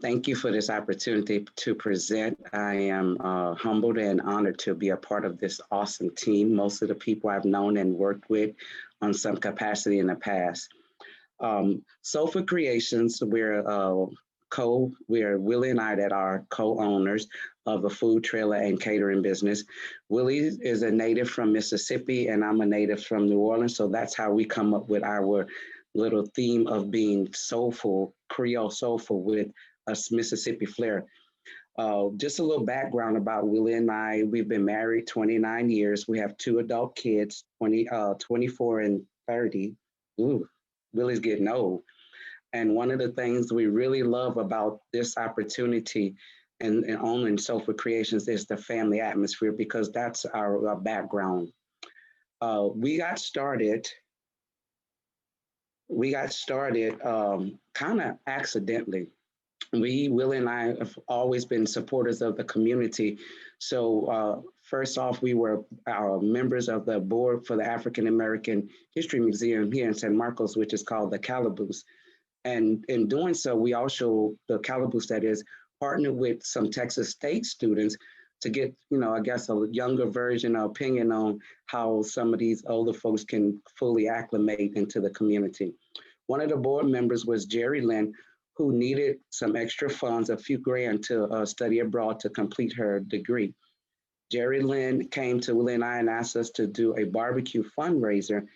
Thank you for this opportunity to present. I am humbled and honored to be a part of this awesome team. Most of the people I've known and worked with on some capacity in the past. SoulFul Creations, we're Willie and I that are co-owners of a food trailer and catering business. Willie is a native from Mississippi and I'm a native from New Orleans. So that's how we come up with our little theme of being soulful, Creole soulful with a Mississippi flair. Just a little background about Willie and I. We've been married 29 years. We have two adult kids, 24 and 30. Ooh, Willie's getting old. And one of the things we really love about this opportunity and owning SoulFul Creations is the family atmosphere because that's our background. We got started. Kind of accidentally. Will and I have always been supporters of the community. So first off, we were members of the board for the African American History Museum here in San Marcos, which is called the Calaboose. And in doing so, we also, the Calaboose that is, partnered with some Texas State students to get, I guess a younger version or opinion on how some of these older folks can fully acclimate into the community. One of the board members was Jerry Lynn, who needed some extra funds, a few grand to study abroad to complete her degree. Jerry Lynn came to Willie and I and asked us to do a barbecue fundraiser,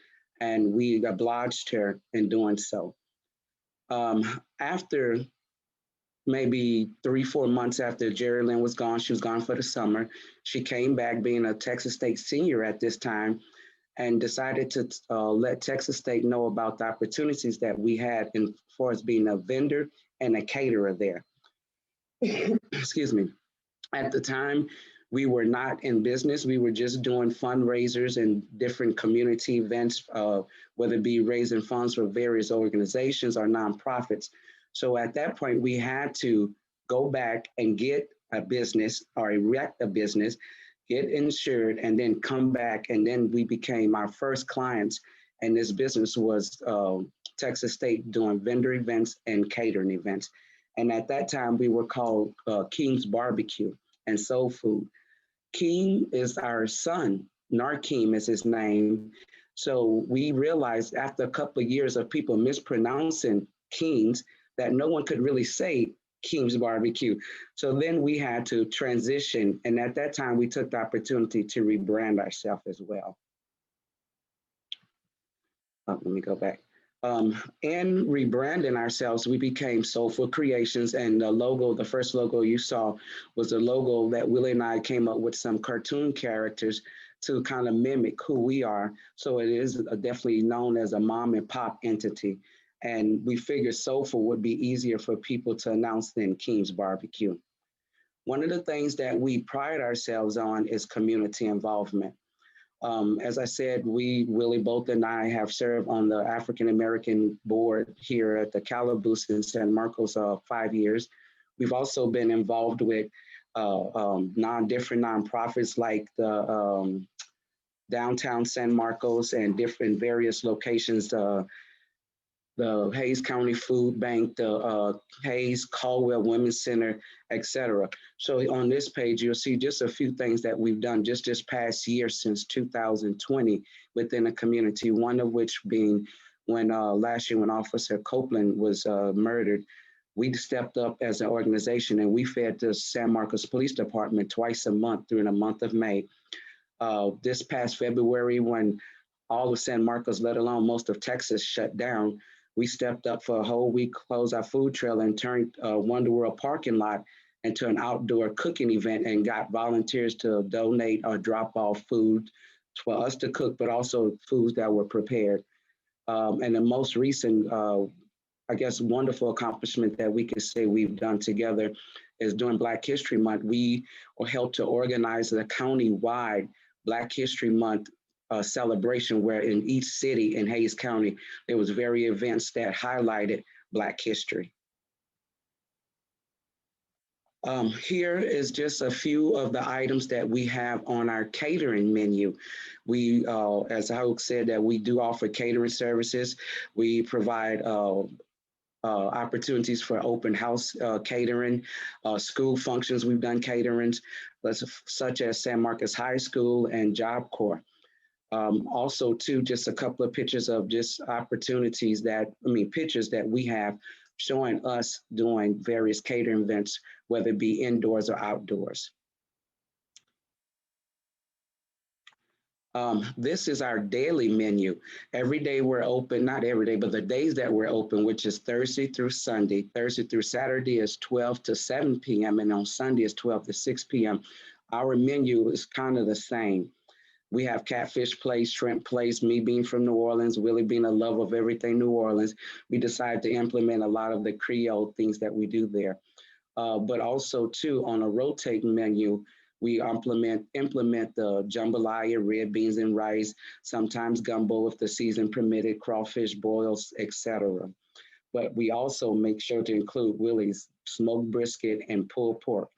and we obliged her in doing so. After maybe 3-4 months after Jerry Lynn was gone, she was gone for the summer, she came back being a Texas State senior at this time and decided to let Texas State know about the opportunities that we had in far as being a vendor and a caterer there. Excuse me. At the time, we were not in business. We were just doing fundraisers and different community events, whether it be raising funds for various organizations or nonprofits. So at that point, we had to go back and get a business or erect a business, get insured, and then come back. And then we became our first clients. And this business was Texas State doing vendor events and catering events. And at that time, we were called King's Barbecue and Soul Food. King is our son, Narkeem is his name. So we realized after a couple of years of people mispronouncing King's that no one could really say King's Barbecue. So then we had to transition. And at that time, we took the opportunity to rebrand ourselves as well. Let me go back. In rebranding ourselves, we became SoulFul Creations, and the logo, the first logo you saw was a logo that Willie and I came up with some cartoon characters to kind of mimic who we are. So it is definitely known as a mom and pop entity. And we figured SoulFul would be easier for people to announce than King's Barbecue. One of the things that we pride ourselves on is community involvement. As I said, Willie both and I have served on the African American board here at the Calaboose in San Marcos 5 years. We've also been involved with different nonprofits like the downtown San Marcos and different various locations, the Hayes County Food Bank, the Hayes Caldwell Women's Center, etc. So on this page, you'll see just a few things that we've done just this past year since 2020 within the community, one of which being when last year when Officer Copeland was murdered, we stepped up as an organization and we fed the San Marcos Police Department twice a month during the month of May. This past February, when all of San Marcos, let alone most of Texas, shut down, we stepped up for a whole week, closed our food trailer and turned Wonder World parking lot into an outdoor cooking event and got volunteers to donate or drop off food for us to cook, but also foods that were prepared. And the most recent, I guess, wonderful accomplishment that we can say we've done together is during Black History Month, we helped to organize the county-wide Black History Month celebration where in each city in Hayes County, there was various events that highlighted Black history. Here is just a few of the items that we have on our catering menu. We, as Hope said, that we do offer catering services. We provide opportunities for open house catering, school functions. We've done caterings, such as San Marcos High School and Job Corps. Also, too, just a couple of pictures of just opportunities pictures that we have showing us doing various catering events, whether it be indoors or outdoors. This is our daily menu. Every day we're open, not every day, but the days that we're open, which is Thursday through Sunday. Thursday through Saturday is 12 to 7 p.m. and on Sunday is 12 to 6 p.m. Our menu is kind of the same. We have catfish place, shrimp place, me being from New Orleans, Willie being a love of everything New Orleans. We decided to implement a lot of the Creole things that we do there. But also, too, on a rotating menu, we implement the jambalaya, red beans and rice, sometimes gumbo if the season permitted, crawfish boils, etc. But we also make sure to include Willie's smoked brisket and pulled pork.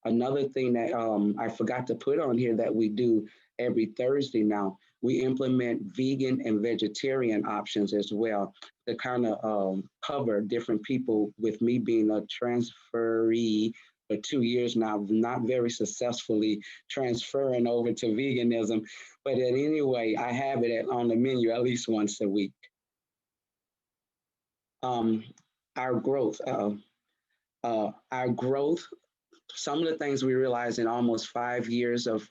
Another thing that I forgot to put on here that we do every Thursday now, we implement vegan and vegetarian options as well to kind of cover different people. With me being a transferee for 2 years now, not very successfully transferring over to veganism, but anyway, I have it on the menu at least once a week. Our growth, some of the things we realized in almost 5 years of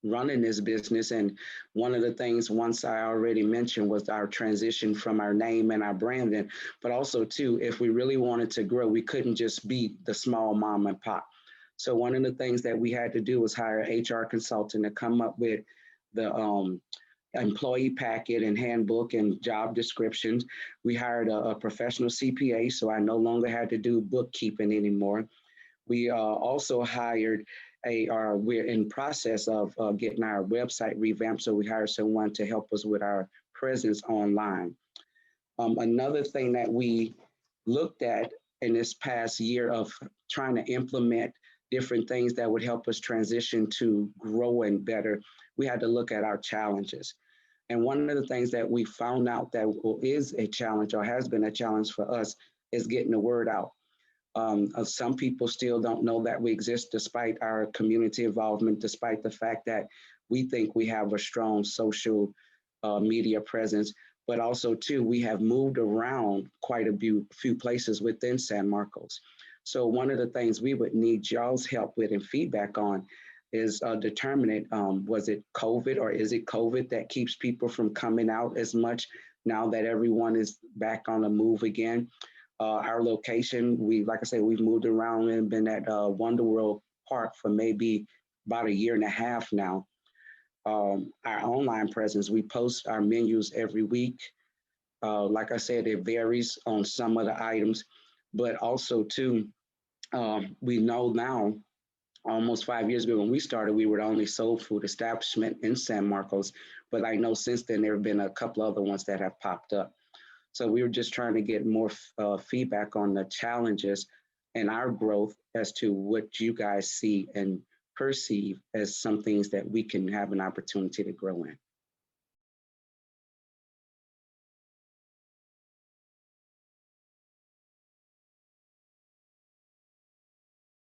running this business, and one of the things, once I already mentioned, was our transition from our name and our branding, but also too, if we really wanted to grow, we couldn't just be the small mom and pop. So one of the things that we had to do was hire an HR consultant to come up with the employee packet and handbook and job descriptions. We hired a professional CPA, so I no longer had to do bookkeeping anymore. We also hired we're in process of getting our website revamped, so we hired someone to help us with our presence online. Another thing that we looked at in this past year of trying to implement different things that would help us transition to growing better, we had to look at our challenges. And one of the things that we found out that is a challenge or has been a challenge for us is getting the word out. Some people still don't know that we exist despite our community involvement, despite the fact that we think we have a strong social media presence, but also too, we have moved around quite a few places within San Marcos. So one of the things we would need y'all's help with and feedback on is determining, was it COVID or is it COVID that keeps people from coming out as much now that everyone is back on the move again? Our location, like I said, we've moved around and been at Wonder World Park for maybe about 1.5 years now. Our online presence, we post our menus every week. Like I said, it varies on some of the items, but also too, we know now, almost 5 years ago when we started, we were the only soul food establishment in San Marcos, but I know since then there have been a couple other ones that have popped up. So we were just trying to get more feedback on the challenges and our growth as to what you guys see and perceive as some things that we can have an opportunity to grow in.